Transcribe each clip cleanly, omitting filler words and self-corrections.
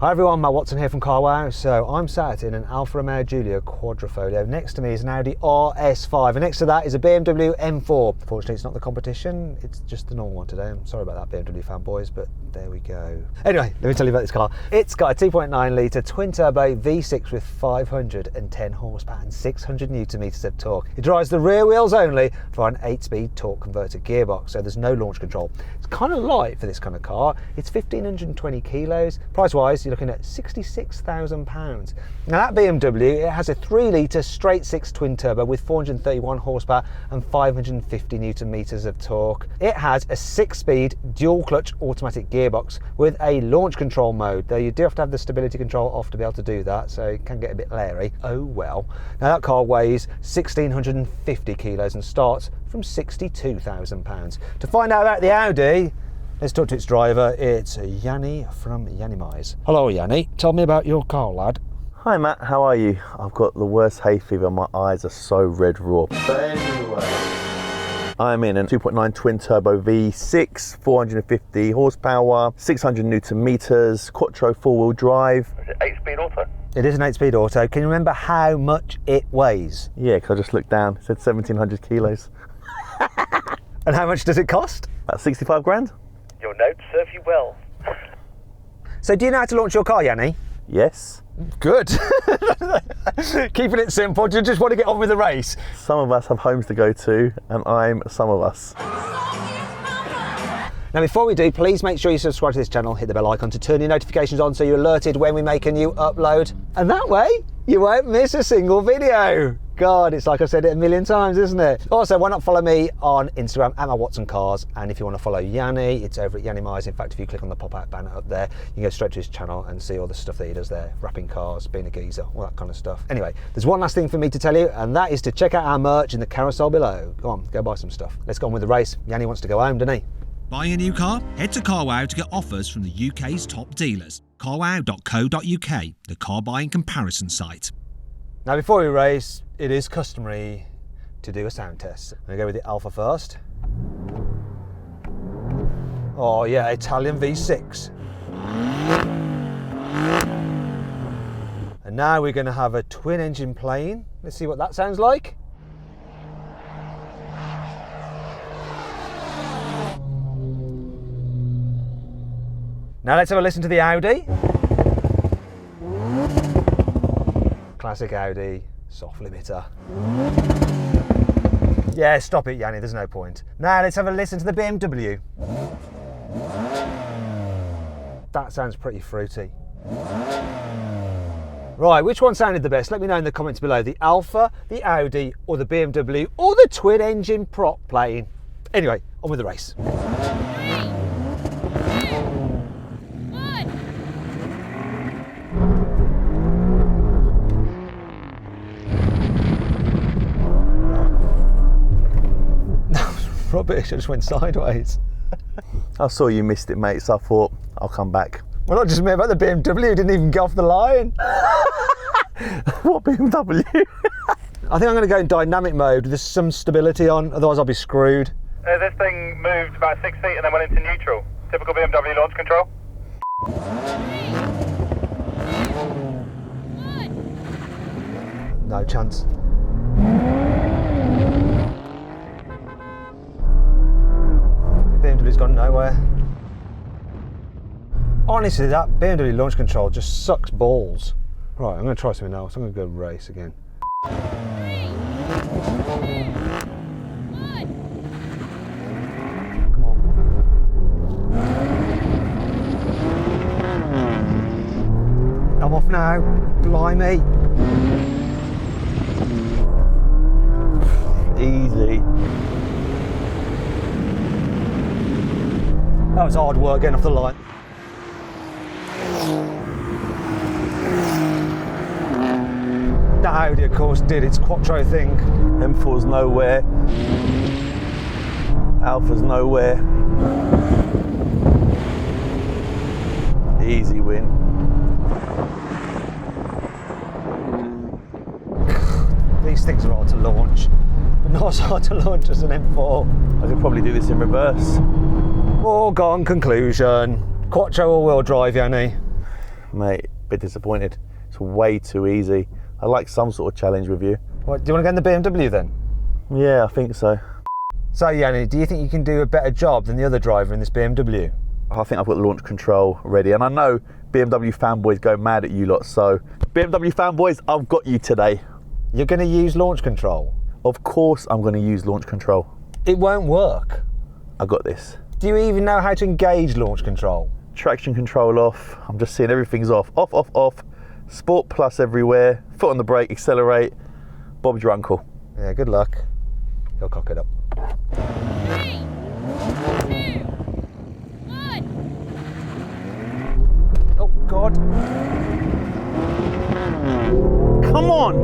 Hi everyone, Matt Watson here from Carwow. So I'm sat in an Alfa Romeo Giulia Quadrifoglio. Next to me is an Audi RS5 and next to that is a BMW M4. Fortunately it's not the competition, it's just the normal one today. I'm sorry about that BMW fanboys, but there we go. Anyway, let me tell you about this car. It's got a 2.9 litre twin turbo V6 with 510 horsepower and 600 newton meters of torque. It drives the rear wheels only for an 8-speed torque converter gearbox, so there's no launch control. It's kind of light for this kind of car. It's 1,520 kilos. Price wise, you're looking at £66,000. Now that BMW, it has a 3 litre straight 6 twin turbo with 431 horsepower and 550 newton meters of torque. It has a 6-speed dual clutch automatic gearbox with a launch control mode, though you do have to have the stability control off to be able to do that, so it can get a bit leery. Oh well. Now that car weighs 1,650 kilos and starts from £62,000. To find out about the Audi, let's talk to its driver. It's Yianni from Yianni. Hello Yianni, tell me about your car, lad. Hi Matt, how are you? I've got the worst hay fever, my eyes are so red raw. But anyway, I'm in a 2.9 twin turbo V6, 450 horsepower, 600 newton meters, quattro 4-wheel drive. Is it 8-speed auto? It is an 8-speed auto. Can you remember how much it weighs? Yeah, because I just looked down, it said 1,700 kilos. And how much does it cost? About 65 grand? Your notes serve you well. So do you know how to launch your car, Yianni? Yes. Good. Keeping it simple, do you just want to get on with the race? Some of us have homes to go to, and I'm some of us. Now before we do, please make sure you subscribe to this channel, hit the bell icon to turn your notifications on so you're alerted when we make a new upload. And that way, you won't miss a single video. God, it's like I've said it a million times, isn't it? Also, why not follow me on Instagram at @MattWatsonCars, and if you want to follow Yianni, it's over at Yianni. In fact, if you click on the pop-out banner up there, you can go straight to his channel and see all the stuff that he does there, wrapping cars, being a geezer, all that kind of stuff. Anyway, there's one last thing for me to tell you, and that is to check out our merch in the carousel below. Go on, go buy some stuff. Let's go on with the race. Yianni wants to go home, doesn't he? Buying a new car? Head to Carwow to get offers from the UK's top dealers. carwow.co.uk, the car buying comparison site. Now before we race, it is customary to do a sound test. I'm going to go with the Alfa first. Oh yeah, Italian V6. And now we're going to have a twin engine playing. Let's see what that sounds like. Now let's have a listen to the Audi. Classic Audi, soft limiter. Yeah, stop it, Yianni, there's no point. Now let's have a listen to the BMW. That sounds pretty fruity. Right, which one sounded the best? Let me know in the comments below. The Alfa, the Audi, or the BMW, or the twin engine prop playing. Anyway, on with the race. Rubbish, I just went sideways. I saw you missed it, mate, so I thought I'll come back. Well, not just me, about the BMW, didn't even go off the line. What BMW? I think I'm going to go in dynamic mode with some stability on, otherwise I'll be screwed. This thing moved about 6 feet and then went into neutral. Typical BMW launch control. No chance. BMW's gone nowhere. Honestly, that BMW launch control just sucks balls. Right, I'm going to try something else. I'm going to go race again. Come on. I'm off now. Blimey. Easy. That was hard work getting off the line. That Audi, of course, did its quattro thing. M4's nowhere. Alfa's nowhere. Easy win. These things are hard to launch, but not as hard to launch as an M4. I could probably do this in reverse. Foregone conclusion. Quattro all-wheel drive, Yianni. Mate, a bit disappointed. It's way too easy. I like some sort of challenge with you. What, do you want to go in the BMW then? Yeah, I think so. So Yianni, do you think you can do a better job than the other driver in this BMW? I think I've got the launch control ready, and I know BMW fanboys go mad at you lot, so BMW fanboys, I've got you today. You're going to use launch control? Of course I'm going to use launch control. It won't work. I got this. Do you even know how to engage launch control? Traction control off. I'm just seeing everything's off. Off, off, off. Sport plus everywhere. Foot on the brake, accelerate. Bob's your uncle. Yeah, good luck. He'll cock it up. 3, 2, 1. Oh, God. Come on!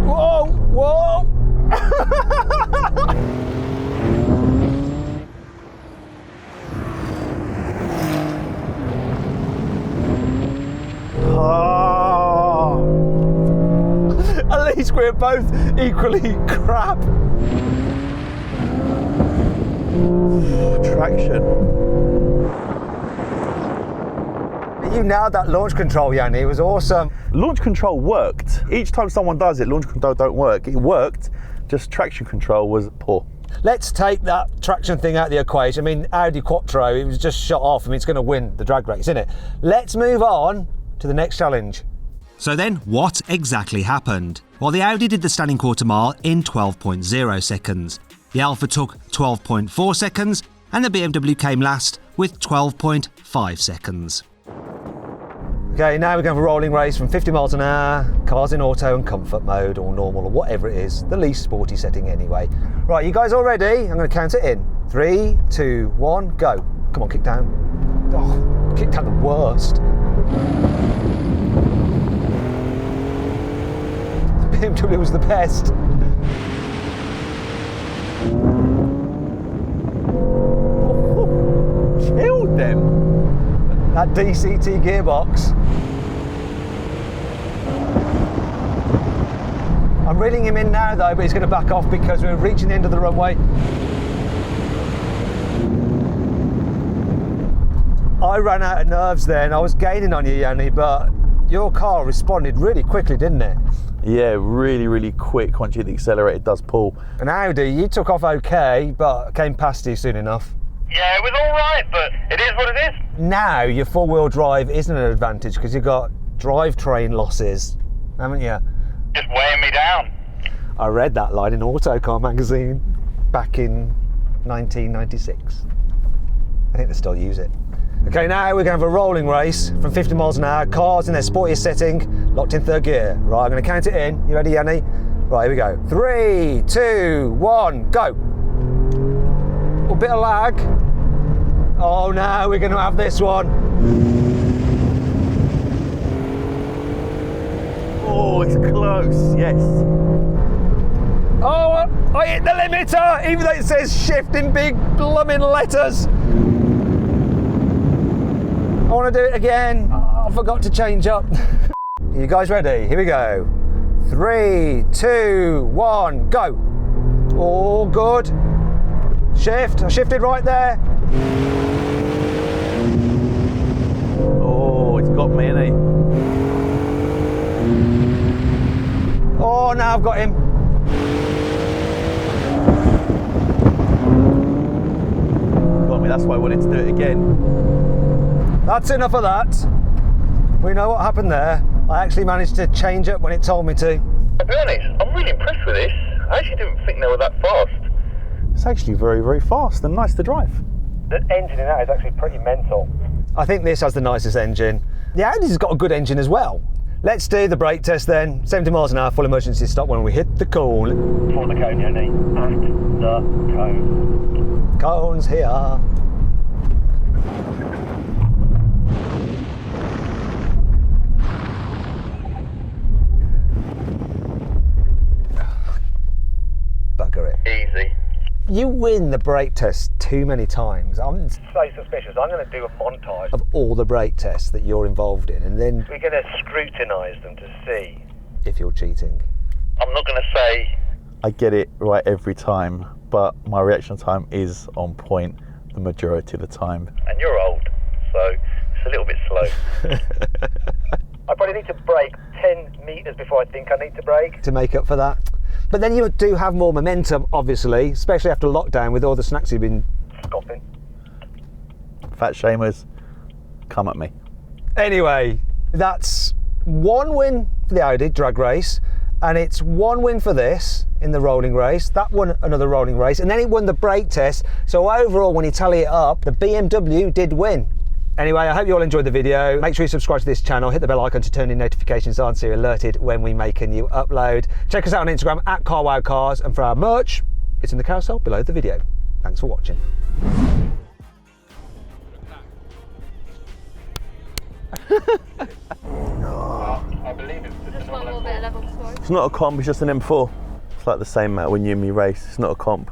Whoa, whoa! Oh. At least we're both equally crap. Traction. You nailed that launch control, Yianni. It was awesome. Launch control worked. Each time someone does it, launch control don't work. It worked, just traction control was poor. Let's take that traction thing out of the equation. I mean, Audi Quattro, it was just shot off. I mean, it's going to win the drag race, isn't it? Let's move on to the next challenge. So then, what exactly happened? Well, the Audi did the standing quarter mile in 12.0 seconds. The Alfa took 12.4 seconds, and the BMW came last with 12.5 seconds. Okay, now we're going for a rolling race from 50 miles an hour, cars in auto and comfort mode, or normal, or whatever it is, the least sporty setting anyway. Right, you guys all ready? I'm going to count it in. 3, 2, 1, go. Come on, kick down. Oh, kick down the worst. The BMW was the best. Killed them. That DCT gearbox. I'm reeling him in now though, but he's going to back off because we're reaching the end of the runway. I ran out of nerves then. I was gaining on you, Yianni, but your car responded really quickly, didn't it? Yeah, really, really quick. Once you hit the accelerator, it does pull. And Audi, you took off okay, but came past you soon enough. Yeah, it was all right, but it is what it is. Now your four-wheel drive isn't an advantage because you've got drivetrain losses, haven't you? Just weighing me down. I read that line in Autocar magazine back in 1996. I think they still use it. Okay, now we're going to have a rolling race from 50 miles an hour, cars in their sportiest setting, locked in third gear. Right, I'm going to count it in. You ready, Yianni? Right, here we go. 3, 2, 1, go. A bit of lag. Oh no, we're going to have this one. Oh, it's close, yes. Oh, I hit the limiter, even though it says shift in big blooming letters. I want to do it again. Oh, I forgot to change up. Are you guys ready? Here we go. 3, 2, 1, go. Oh, good. Shift, I shifted right there. Oh, it's got me, innit? Oh, now I've got him. Got me, that's why I wanted to do it again. That's enough of that. We know what happened there. I actually managed to change it when it told me to. I'll be honest, I'm really impressed with this. I actually didn't think they were that fast. It's actually very, very fast and nice to drive. The engine in that is actually pretty mental. I think this has the nicest engine. The Audi's got a good engine as well. Let's do the brake test then. 70 miles an hour, full emergency stop when we hit the cone. For the cone, Yianni. At the cone. Cone's here. Bugger it. Easy. You win the brake test too many times. I'm So suspicious. I'm going to do a montage. of all the brake tests that you're involved in, and then We're going to scrutinise them to see. if you're cheating. I'm not going to say. I get it right every time, but my reaction time is on point the majority of the time. And you're old, so a little bit slow. I probably need to brake 10 metres before I think I need to brake. To make up for that. But then you do have more momentum, obviously, especially after lockdown with all the snacks you've been... Scoffing. Fat shamers, come at me. Anyway, that's one win for the Audi drag race, and it's one win for this in the rolling race. That won another rolling race, and then it won the brake test. So overall, when you tally it up, the BMW did win. Anyway, I hope you all enjoyed the video. Make sure you subscribe to this channel, hit the bell icon to turn in notifications on so you're alerted when we make a new upload. Check us out on Instagram at carwowcars, and for our merch, it's in the carousel below the video. Thanks for watching. I believe it's Just one more bit of level before. It's not a comp, it's just an M4. It's like the same when you and me race, it's not a comp.